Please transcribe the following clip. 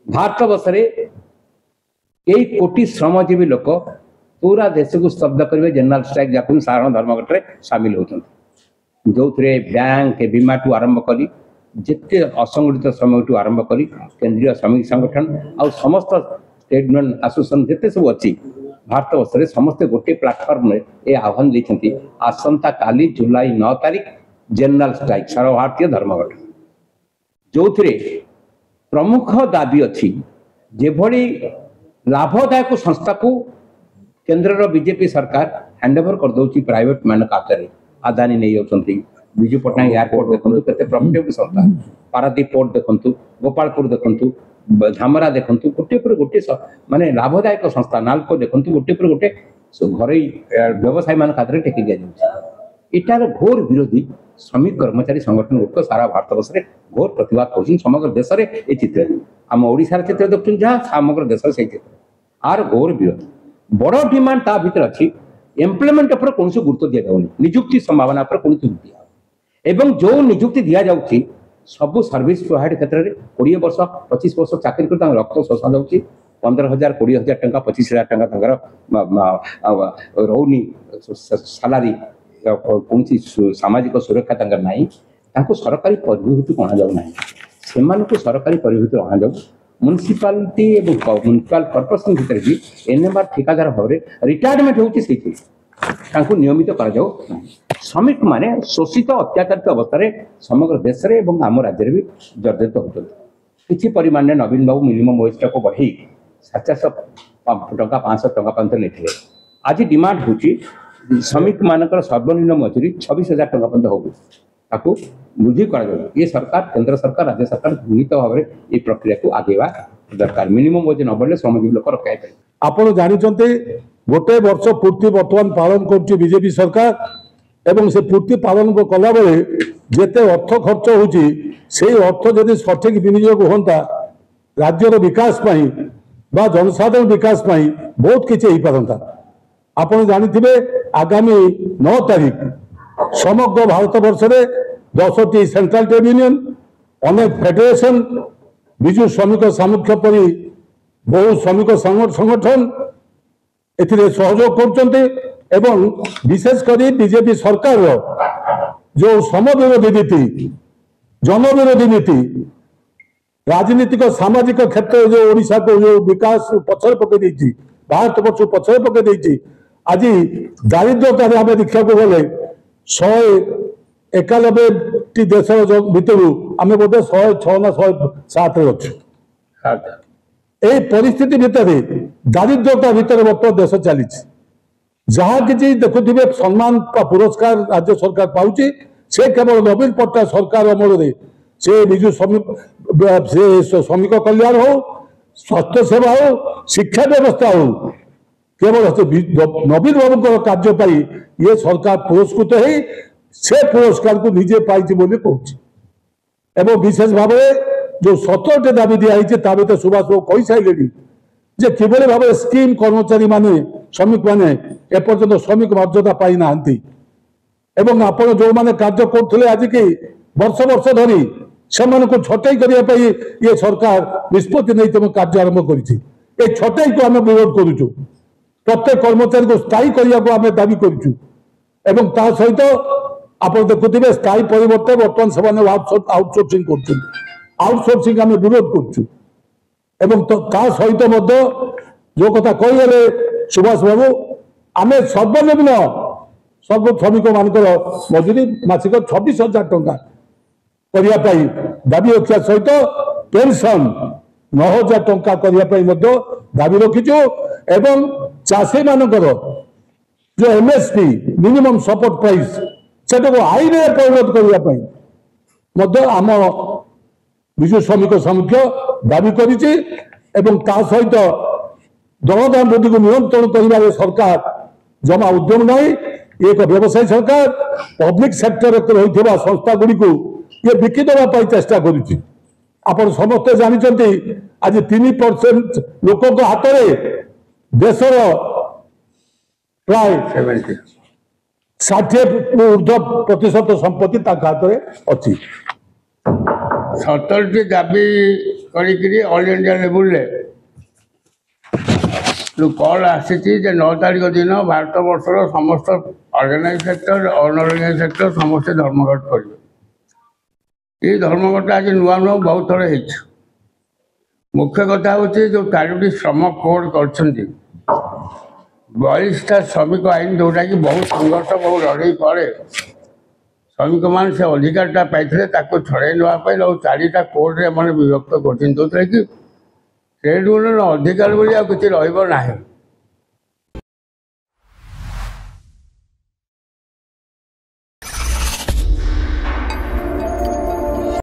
भारत वर्ष कई कोटी श्रमजीवी लोक पूरा देश को स्तब्ध करेंगे जनरल स्ट्राइक जहाँ साधारण धर्मघट में सामिल होती जो बैंक बीमा ठू आरंभ करी जिते असंगठित श्रमिक ठू आरंभ करी केंद्रीय श्रमिक संगठन आ समस्त स्टेट यूनियन एसोसिएशन जिते सब अच्छी भारत वर्ष समस्ते गोटे प्लाटफर्म में ये आह्वान देते आसंता काली जुलाई 9 तारीख जनरल स्ट्राइक सर्वभारतीय धर्मघट जो प्रमुख दाबी अच्छी जेभली लाभदायक संस्था को केंद्र बीजेपी सरकार हैंडओवर कर दौर प्राइवेट मान हाथ आदानी नहीं जाती विजु पट्टनायक एयरपोर्ट देखो के प्रॉफिटेबल संस्था पारादीप पोर्ट देखु गोपालपुर देखु धामरा देखु गोटे पर गोटे माने लाभदायक संस्था नालको देखु गोटे पर गोटे घर व्यवसायी मान हाथ में टेकी दि जाटार घोर विरोधी श्रमिक कर्मचारी संगठन गुड़िक सारा भारत वर्ष में घोर प्रतिवाद कर समग्र देश में ये चित्र आम ओडिशार चित्र देखुन जहाँ समग्र देश से चित्र आर घोर विरोध बड़ डिमांड ता भीतर अच्छी एम्प्लॉयमेंट उपर कौन गुरुत्व दि जाऊनी निजुक्ति संभावना पर कौन दिया एवं जो निजुक्ति दि जाऊँगी सबू सर्विस प्रोवाइड क्षेत्र में 20 वर्ष 25 वर्ष चाकरी कर रक्त शोषा जाऊँगी 15,000 20,000 टंका 25,000 टंका रोनी सालारी कौन सामाजिक सुरक्षा ना सरकारी परिभूति अणा जाऊना से सरकारी परिभूति अणा जाऊ म्युनिसिपालिटी म्युनिसिपल कर्पोरेशन भितर भी एनएमआर ठेकादार भाव में रिटायरमेंट होती नियमित कर श्रमिक माने शोषित अत्याचारित अवस्था समग्र देश में आम राज्य भी जर्जरित होती किसी परिमाण में नवीन बाबू मिनिमम वेज को बढ़ई 700 टंका 500 टंका पर्यंत नहीं आज डिमांड होची श्रमिक मानकर सर्वनिम्न मजूरी 26,000 टंका पर्यंत हो वृद्धि कर ये सरकार केंद्र सरकार राज्य सरकार मिलित भाव में ये प्रक्रिया को आगेवा दरकार मिनिमम वेज न बढ़ले श्रमजीवी लोक रखाई पाए आपण जानते गोटे वर्ष पूर्ति बर्तमान पालन कर बीजेपी सरकार एवं से पूर्ति पालन कला बेले जेते अर्थ खर्च होची से अर्थ जदि सठिक विनियोग होता राज्यर विकास बा जनसाधारण विकास बहुत किसी हो पारता आपण जानते आगामी 9 तारीख समग्र भारत वर्ष में 10टी सेंट्रल ट्रेड यूनियन अनेक फेडरेशन विजु श्रमिक सामुख्य परी बहु श्रमिक संगठन एथिरे सहयोग कर विशेषकर बीजेपी सरकार जो श्रम विरोधी नीति जन विरोधी नीति राजनीतिक सामाजिक क्षेत्र जो ओडिशा को जो विकास पछर पकई भारत वर्ष पछर पकई आज दारिद्रता आम देखा गले 191 देश भितर आम बोधे 106 ना 107 अच्छु यही परिस्थिति भितर दारिद्रता भितर बर्तमान देश चली जहाँ किसी देखुवे सम्मान पुरस्कार राज्य सरकार पाउची से केवल नवीन पट्टनायक सरकार अमल से विजु श्रमिक कल्याण हो स्वास्थ्य सेवा हो शिक्षा व्यवस्था हो केवल नवीन बाबू कार्य पाई ये सरकार पुरस्कृत हो से पुरस्कार को निजे पाई कहूँ विशेष भाव जो 17टी दाबी दिखाई भर सुभाष बाबू कही सारे जे किभली भाव स्कीम कर्मचारी माने श्रमिक माने एपर्यंत श्रमिक मर्यादा पाई ना आपण जो माने कार्य करते आज की वर्ष वर्ष धरी से छटई करने ये सरकार निष्पत्ति नहीं कार्य आरंभ कर छटई को आम विरोध करुचु प्रत्येक कर्मचारी को स्थायी करने को आम दाबी करुचु सहित आप देखुवे स्थायी परिवर्तन बर्तमान से आउटसोर्सिंग आउटसोर्सिंग आम विरोध करुचु सहित जो कथा कहीगले सुभाष बाबू आम सर्वनिम्न सर्व श्रमिक मानकर मजूरी मासिक 26,000 टंका करने दाबी रखा सहित पेंशन 9,000 टंका करने दाबी रखीचु एवं चाषी मानकर जो एमएसपी मिनिमम सपोर्ट प्राइस से आईन में परिणत करने आम विजु श्रमिक सामुख्य दाबी करिछि एवं ता सहित दरदाम वृद्धि को नियंत्रण कर सरकार जमा उद्यम नहीं एक व्यवसायी सरकार पब्लिक सेक्टर रही संस्था गुड़ी को ये बिकिदेवा चेष्टा करुच्ची आपण समस्ते जानते आज 3% लोक हाथ में देशर प्राय 60 ऊर्ध्व प्रतिशत संपत्ति हाथ में अच्छी 17टी दाबी କରିକିରି ଅଲ୍ ଇଣ୍ଡିଆ ଲେବୁଲରେ जो कल आसी 9 तारीख दिन भारत वर्षर समस्त ऑर्गेनाइज सेक्टर अनऑर्गेनाइज सेक्टर समस्त धर्मघट करेंगे। ये धर्मघट आज नुआ नुआ बहुत थर हो मुख्य कथा हूँ जो 4टी श्रम कोड कर 42टा श्रमिक आईन जोटा कि बहुत संघर्ष बहुत लड़ाई पर श्रमिक मान से अधिकारटा पाई छड़ाई नापी 4टा कोड्रे मैंने विभक्त कर ट्रेड यूनियन अधिकार बोली किसी रही ना